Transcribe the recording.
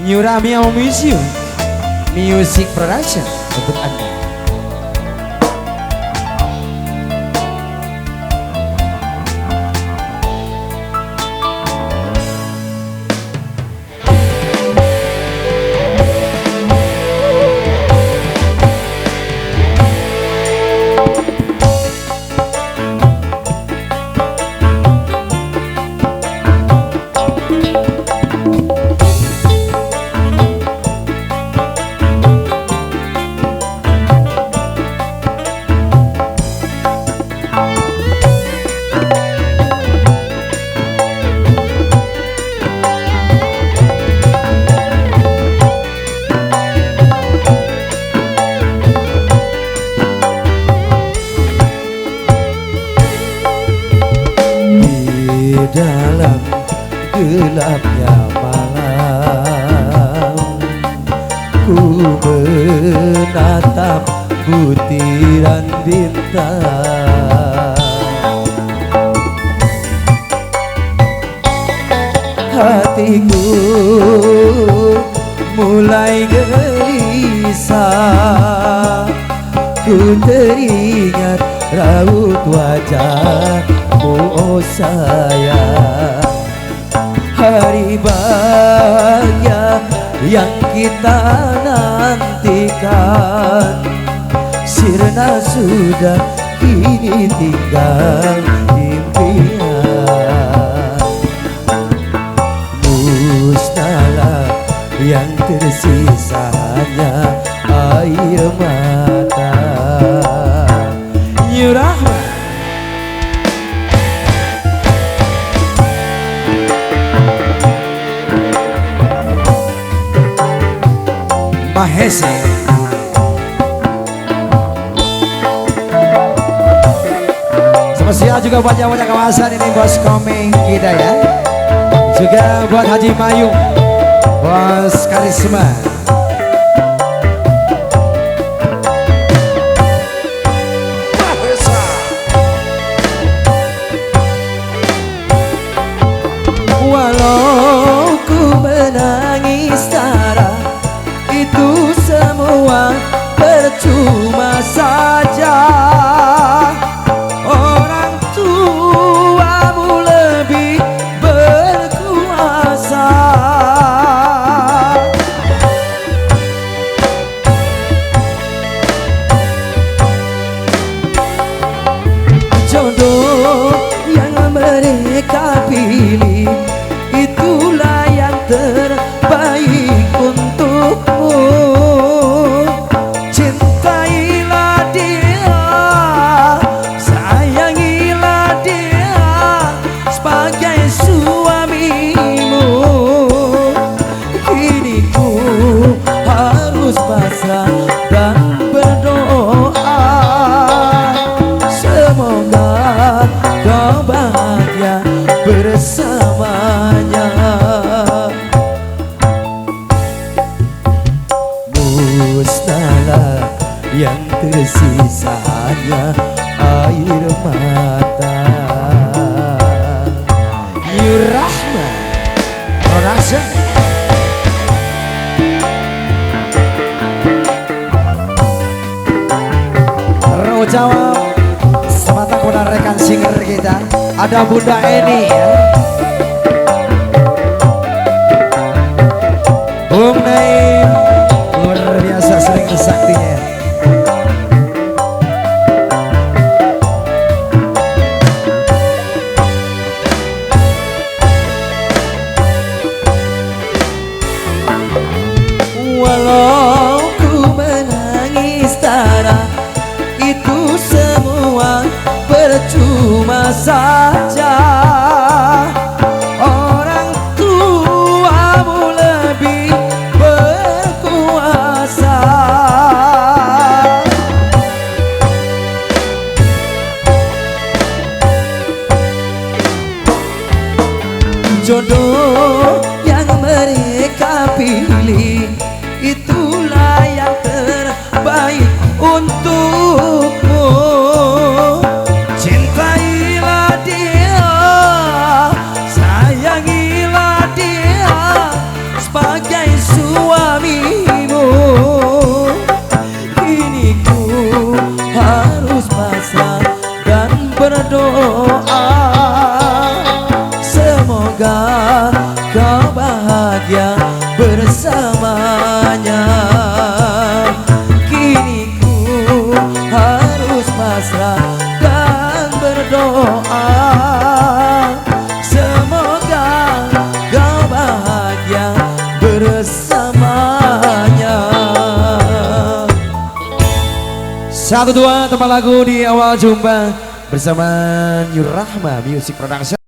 Nyuramia Museum Music Production untuk Anda. Dalam gelapnya malam ku menatap butiran bintang, hatiku mulai gelisah, ku teringat raut wajahmu, oh sayang. Hari bahagia yang kita nantikan sirna sudah, kini tinggal impian. Musnahlah yang tersisa hanya air mata. Nyurahma Mahese. Spesial juga buat yang punya kawasan ini, bos komeng kita ya. Juga buat Haji Mayung, bos karisma. Walau ku menangis darah, itu semua percuma saja. Orang tuamu lebih berkuasa. Jodoh yang mereka pilih, itulah yang terbaik untukmu. Cintailah dia, sayangilah dia sebagai suamimu. Kini ku harus pasrah dan berdoa, semoga kau bahagia bersamanya. Musnahlah yang tersisa hanya air mata. Nyurahma Production. Jawab semata kepada rekan singer kita, ada Bunda Eni ya, Bung Naim, luar biasa sering saktinya. Walau ku menangis darah, itu semua percuma saja. Orang tuamu lebih berkuasa. Jodoh yang mereka pilih, itulah yang terbaik untukmu. Cintailah dia, sayangilah dia sebagai 1 2 teman lagu di awal jumpa bersama New Rahma Music Production.